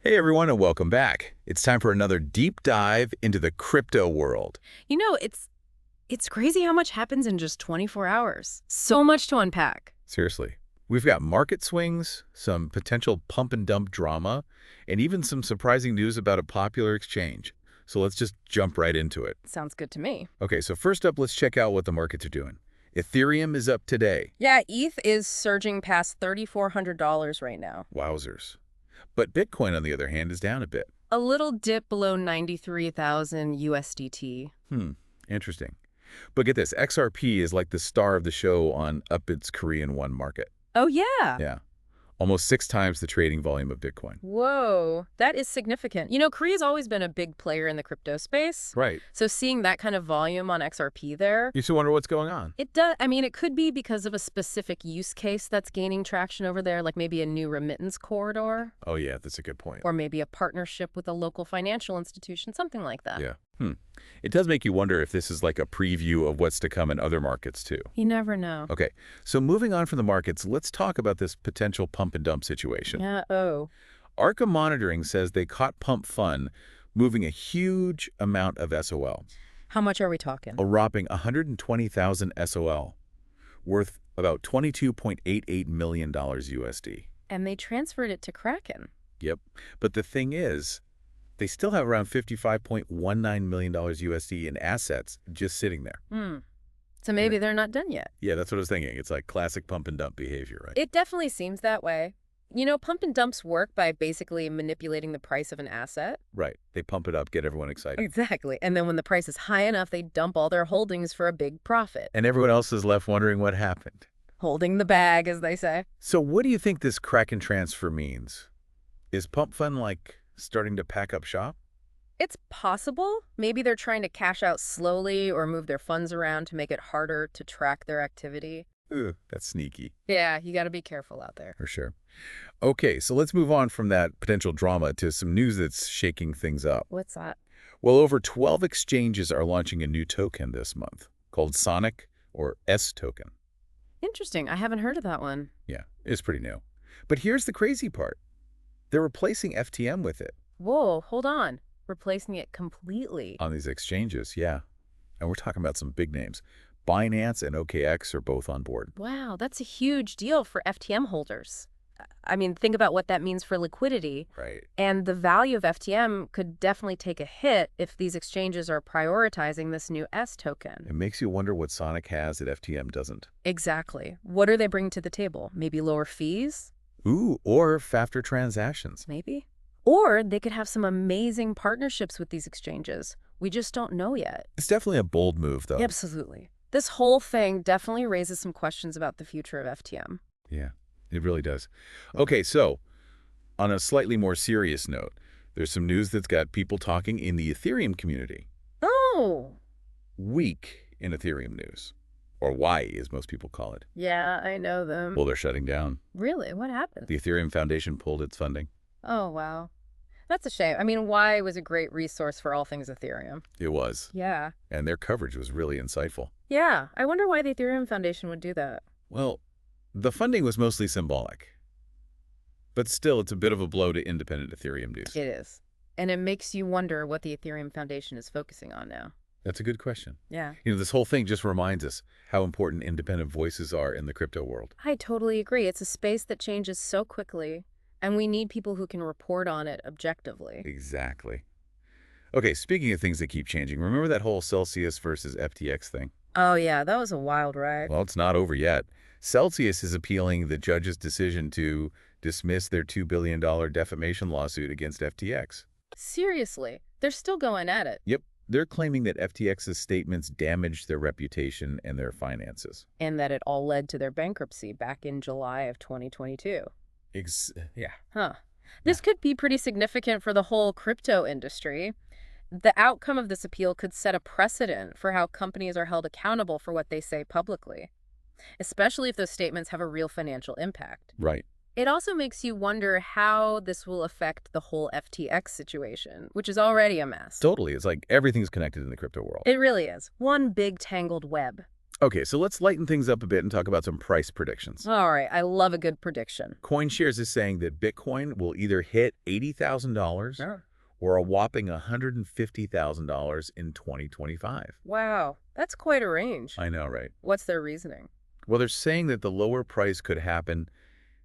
Hey everyone, and welcome back. It's time for another deep dive into the crypto world. You know, it's crazy how much happens in just 24 hours. So much to unpack. Seriously. We've got market swings, some potential pump and dump drama, and even some surprising news about a popular exchange. So let's just jump right into it. Sounds good to me. Okay, so first up, let's check out what the markets are doing. Ethereum is up today. Yeah, ETH is surging past $3,400 right now. Wowzers. But Bitcoin, on the other hand, is down a bit. A little dip below 93,000 USDT. Interesting. But get this, XRP is like the star of the show on Upbit's Korean One market. Oh, yeah. Yeah. Almost 6 times the trading volume of Bitcoin. Whoa, that is significant. You know, Korea's always been a big player in the crypto space. Right. So seeing that kind of volume on XRP there, You still wonder what's going on. it does. I mean, it could be because of a specific use case that's gaining traction over there, like maybe a new remittance corridor. Oh, yeah, that's a good point. Or maybe a partnership with a local financial institution, something like that. Yeah. It does make you wonder if this is like a preview of what's to come in other markets, too. You never know. Okay, so moving on from the markets, let's talk about this potential pump and dump situation. Yeah, oh. Arca Monitoring says they caught Pump Fun moving a huge amount of SOL, How much are we talking? a whopping 120,000 SOL, worth about $22.88 million USD. And they transferred it to Kraken. Yep. But the thing is, they still have around $55.19 million USD in assets just sitting there. So maybe they're not done yet. Yeah, that's what I was thinking. It's like classic pump and dump behavior, right? It definitely seems that way. You know, pump and dumps work by basically manipulating the price of an asset. Right. They pump it up, get everyone excited. Exactly. And then when the price is high enough, they dump all their holdings for a big profit. And everyone else is left wondering what happened. Holding the bag, as they say. So what do you think this Kraken transfer means? Is Pump Fun like starting to pack up shop? It's possible. Maybe they're trying to cash out slowly or move their funds around to make it harder to track their activity. Ugh, that's sneaky. Yeah, you got to be careful out there. For sure. Okay, so let's move on from that potential drama to some news that's shaking things up. What's that? Well, over 12 exchanges are launching a new token this month called Sonic or S token. Interesting. I haven't heard of that one. Yeah, it's pretty new. But here's the crazy part. They're replacing FTM with it. Whoa, hold on. Replacing it completely. On these exchanges, yeah. And we're talking about some big names. Binance and OKX are both on board. Wow, that's a huge deal for FTM holders. I mean, think about what that means for liquidity. Right. And the value of FTM could definitely take a hit if these exchanges are prioritizing this new S token. It makes you wonder what Sonic has that FTM doesn't. Exactly. What are they bringing to the table? Maybe lower fees? Ooh, or faster transactions. Maybe. Or they could have some amazing partnerships with these exchanges. We just don't know yet. It's definitely a bold move, though. Absolutely. This whole thing definitely raises some questions about the future of FTM. Yeah, it really does. Okay, so on a slightly more serious note, there's some news that's got people talking in the Ethereum community. Oh! Weak in Ethereum news. Or Y, as most people call it. Yeah, I know them. Well, they're shutting down. Really? What happened? The Ethereum Foundation pulled its funding. Oh, wow. That's a shame. I mean, Y was a great resource for all things Ethereum. It was. Yeah. And their coverage was really insightful. Yeah. I wonder why the Ethereum Foundation would do that. Well, the funding was mostly symbolic. But still, it's a bit of a blow to independent Ethereum news. It is. And it makes you wonder what the Ethereum Foundation is focusing on now. That's a good question. Yeah. You know, this whole thing just reminds us how important independent voices are in the crypto world. I totally agree. It's a space that changes so quickly, and we need people who can report on it objectively. Exactly. Okay, speaking of things that keep changing, remember that whole Celsius versus FTX thing? Oh, yeah. That was a wild ride. Well, it's not over yet. Celsius is appealing the judge's decision to dismiss their $2 billion defamation lawsuit against FTX. Seriously. They're still going at it. Yep. They're claiming that FTX's statements damaged their reputation and their finances. And that it all led to their bankruptcy back in July of 2022. Yeah. Huh. This could be pretty significant for the whole crypto industry. The outcome of this appeal could set a precedent for how companies are held accountable for what they say publicly, especially if those statements have a real financial impact. Right. It also makes you wonder how this will affect the whole FTX situation, which is already a mess. Totally. It's like everything's connected in the crypto world. It really is. One big tangled web. Okay, so let's lighten things up a bit and talk about some price predictions. All right, I love a good prediction. CoinShares is saying that Bitcoin will either hit $80,000 Yeah. or a whopping $150,000 in 2025. Wow, that's quite a range. I know, right? What's their reasoning? Well, they're saying that the lower price could happen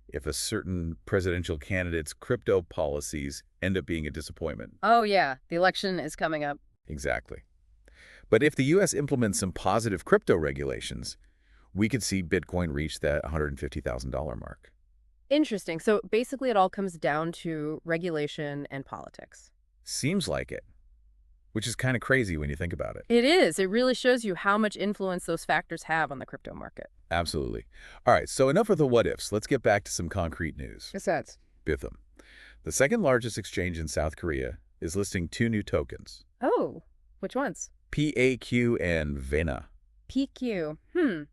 if a certain presidential candidate's crypto policies end up being a disappointment. Oh, yeah, the election is coming up. Exactly. But if the U.S. implements some positive crypto regulations, we could see Bitcoin reach that $150,000 mark. Interesting. So basically, it all comes down to regulation and politics. Seems like it, which is kind of crazy when you think about it. It is. It really shows you how much influence those factors have on the crypto market. Absolutely. All right, so enough of the what-ifs. Let's get back to some concrete news. Besides. Bithumb, the second largest exchange in South Korea, is listing two new tokens, Oh, which ones? PEAQ and VANA. PQ.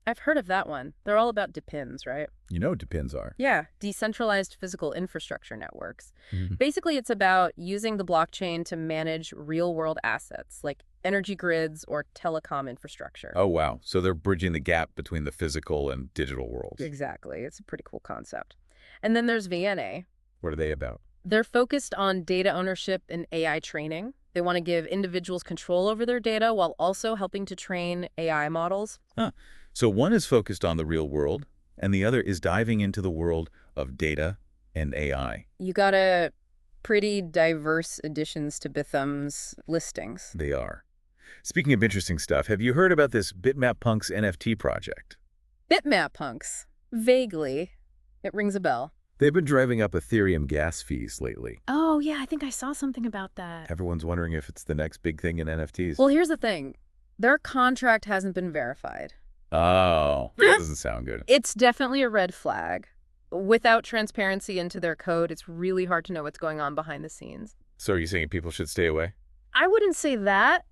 I've heard of that one. They're all about depends, right? You know what depends are. Yeah, decentralized physical infrastructure networks. Mhm. Basically, it's about using the blockchain to manage real-world assets like energy grids or telecom infrastructure. Oh, wow. So they're bridging the gap between the physical and digital worlds. Exactly. It's a pretty cool concept. And then there's VNA. What are they about? They're focused on data ownership and AI training. They want to give individuals control over their data while also helping to train AI models. So one is focused on the real world, and the other is diving into the world of data and AI. You got a pretty diverse additions to Bithumb's listings. They are. Speaking of interesting stuff, have you heard about this Punk's NFT project? Bitmap punks. Vaguely. It rings a bell. They've been driving up Ethereum gas fees lately. Oh, yeah, I think I saw something about that. Everyone's wondering if it's the next big thing in NFTs. Well, here's the thing. Their contract hasn't been verified. Oh, that doesn't sound good. It's definitely a red flag. Without transparency into their code, it's really hard to know what's going on behind the scenes. So are you saying people should stay away? I wouldn't say that,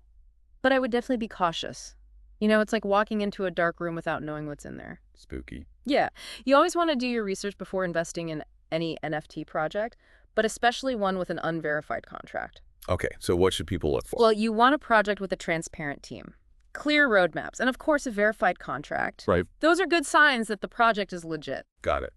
but I would definitely be cautious. You know, it's like walking into a dark room without knowing what's in there. Spooky. Yeah, you always want to do your research before investing in any NFT project, but especially one with an unverified contract. Okay, so what should people look for? Well, you want a project with a transparent team, clear roadmaps, and of course a verified contract. Right. Those are good signs that the project is legit. Got it.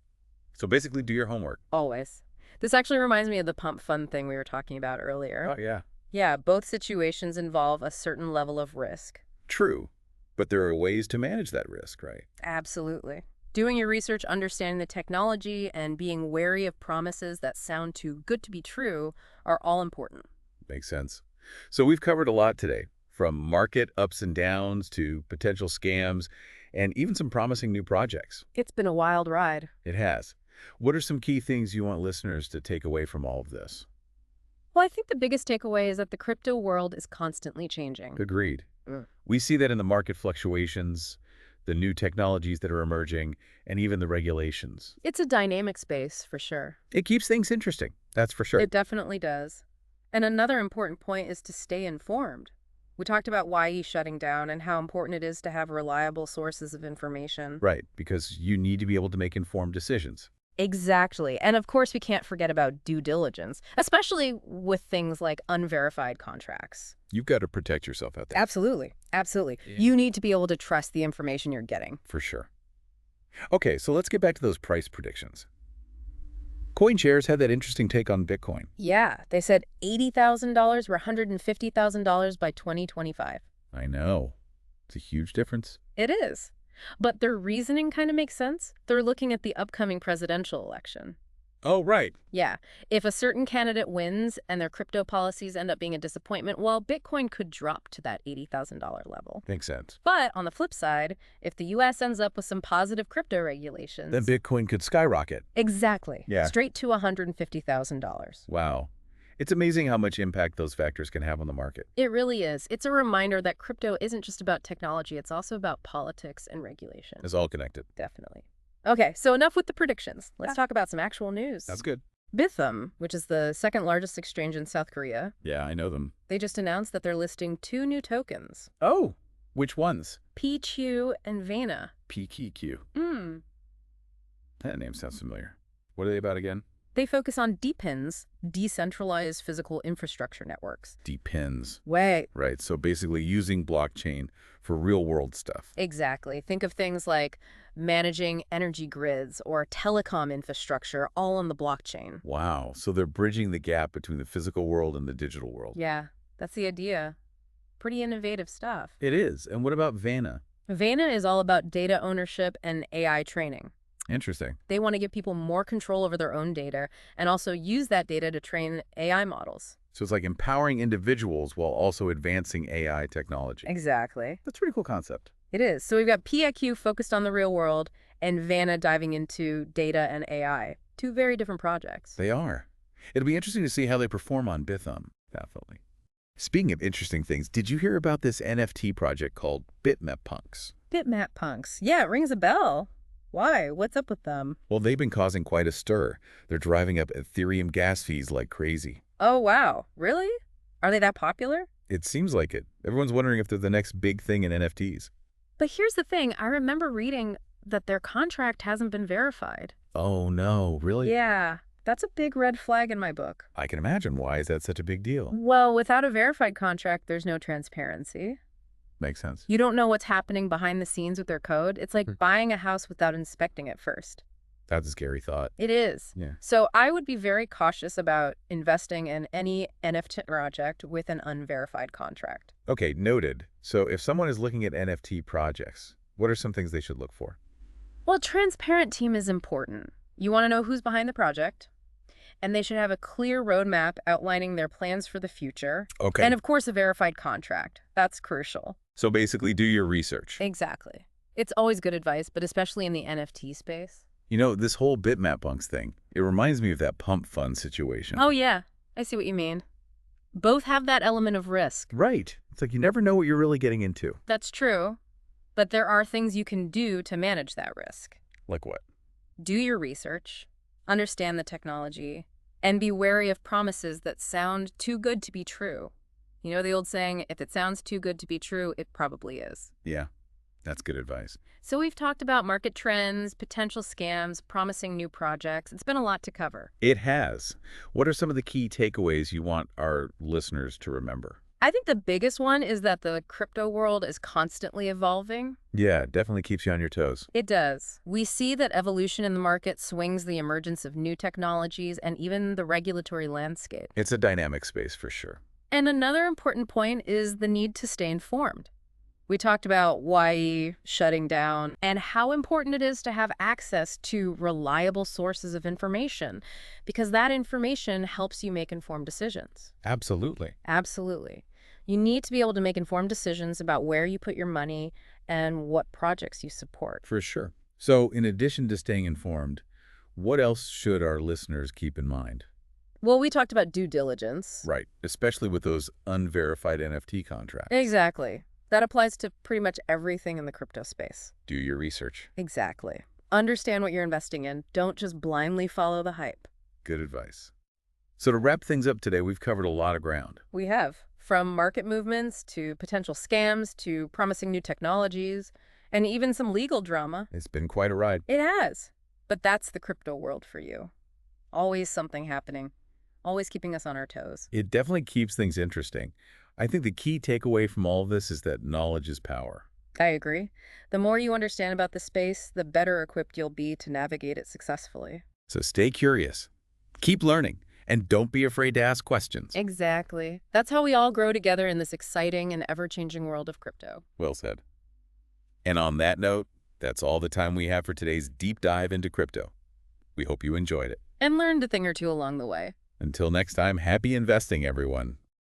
So basically do your homework. Always. This actually reminds me of the pump fund thing we were talking about earlier. Oh, yeah. Yeah, both situations involve a certain level of risk. True. But there are ways to manage that risk, right? Absolutely. Doing your research, understanding the technology, and being wary of promises that sound too good to be true are all important. Makes sense. So we've covered a lot today, from market ups and downs to potential scams and even some promising new projects. It's been a wild ride. It has. What are some key things you want listeners to take away from all of this? Well, I think the biggest takeaway is that the crypto world is constantly changing. Agreed. Mm. We see that in the market fluctuations, the new technologies that are emerging, and even the regulations. It's a dynamic space, for sure. It keeps things interesting, that's for sure. It definitely does. And another important point is to stay informed. We talked about YE shutting down and how important it is to have reliable sources of information. Right, because you need to be able to make informed decisions. Exactly. And of course, we can't forget about due diligence, especially with things like unverified contracts. You've got to protect yourself out there. Absolutely. Absolutely. Yeah. You need to be able to trust the information you're getting. For sure. Okay, so let's get back to those price predictions. CoinShares had that interesting take on Bitcoin. Yeah, they said $80,000 or $150,000 by 2025. I know. It's a huge difference. It is. But their reasoning kind of makes sense. They're looking at the upcoming presidential election. Oh, right. Yeah, if a certain candidate wins and their crypto policies end up being a disappointment, well, Bitcoin could drop to that $80,000 level. Makes sense. But on the flip side, if the U.S. ends up with some positive crypto regulations... Then Bitcoin could skyrocket. Exactly. Yeah. Straight to $150,000. Wow. It's amazing how much impact those factors can have on the market. It really is. It's a reminder that crypto isn't just about technology, it's also about politics and regulation. It's all connected. Definitely. Okay, so enough with the predictions. Let's talk about some actual news. That's good. Bithumb, which is the second largest exchange in South Korea, Yeah, I know them. they just announced that they're listing two new tokens, Oh, which ones? PEAQ and VANA. PEAQ. Hmm. That name sounds familiar. What are they about again? They focus on DPINs, decentralized physical infrastructure networks. Depends. Wait. Right, so basically using blockchain for real-world stuff. Exactly. Think of things like managing energy grids or telecom infrastructure all on the blockchain. Wow, so they're bridging the gap between the physical world and the digital world. Yeah, that's the idea. Pretty innovative stuff. It is. And what about VANA? VANA is all about data ownership and AI training. Interesting. They want to give people more control over their own data and also use that data to train AI models. So it's like empowering individuals while also advancing AI technology. Exactly. That's a pretty cool concept. It is. So we've got PEAQ focused on the real world and VANA diving into data and AI. Two very different projects. They are. It'll be interesting to see how they perform on Bithumb. Definitely. Speaking of interesting things, did you hear about this NFT project called Bitmap? Bitmap punks. Yeah, it rings a bell. Why? What's up with them? Well, they've been causing quite a stir. They're driving up Ethereum gas fees like crazy. Oh, wow. Really? Are they that popular? It seems like it. Everyone's wondering if they're the next big thing in NFTs. But here's the thing. I remember reading that their contract hasn't been verified. Oh, no, really? Yeah, that's a big red flag in my book. I can imagine. Why is that such a big deal? Well, without a verified contract, there's no transparency. Makes sense. You don't know what's happening behind the scenes with their code. It's like buying a house without inspecting it first. That's a scary thought. It is. Yeah. So I would be very cautious about investing in any NFT project with an unverified contract. Okay, noted. So if someone is looking at NFT projects, what are some things they should look for? Well, transparent team is important. You want to know who's behind the project, and they should have a clear roadmap outlining their plans for the future. Okay. And of course, a verified contract. That's crucial. So basically do your research. Exactly. It's always good advice, but especially in the NFT space. You know, this whole Bitmap thing, it reminds me of that pump fund situation. Oh, yeah. I see what you mean. Both have that element of risk. Right. It's like you never know what you're really getting into. That's true. But there are things you can do to manage that risk. Like what? Do your research, understand the technology, and be wary of promises that sound too good to be true. You know the old saying, if it sounds too good to be true, it probably is. Yeah, that's good advice. So we've talked about market trends, potential scams, promising new projects. It's been a lot to cover. It has. What are some of the key takeaways you want our listeners to remember? I think the biggest one is that the crypto world is constantly evolving. Yeah, it definitely keeps you on your toes. It does. We see that evolution in the market swings the emergence of new technologies and even the regulatory landscape. It's a dynamic space for sure. And another important point is the need to stay informed. We talked about YE shutting down and how important it is to have access to reliable sources of information, because that information helps you make informed decisions. Absolutely. Absolutely. You need to be able to make informed decisions about where you put your money and what projects you support. For sure. So in addition to staying informed, what else should our listeners keep in mind? Well, we talked about due diligence. Right, especially with those unverified NFT contracts. Exactly. That applies to pretty much everything in the crypto space. Do your research. Exactly. Understand what you're investing in. Don't just blindly follow the hype. Good advice. So to wrap things up today, we've covered a lot of ground. We have. From market movements to potential scams to promising new technologies and even some legal drama. It's been quite a ride. It has. But that's the crypto world for you. Always something happening. Always keeping us on our toes. It definitely keeps things interesting. I think the key takeaway from all of this is that knowledge is power. I agree. The more you understand about the space, the better equipped you'll be to navigate it successfully. So stay curious, keep learning, and don't be afraid to ask questions. Exactly. That's how we all grow together in this exciting and ever-changing world of crypto. Well said. And on that note, that's all the time we have for today's deep dive into crypto. We hope you enjoyed it. And learned a thing or two along the way. Until next time, happy investing, everyone.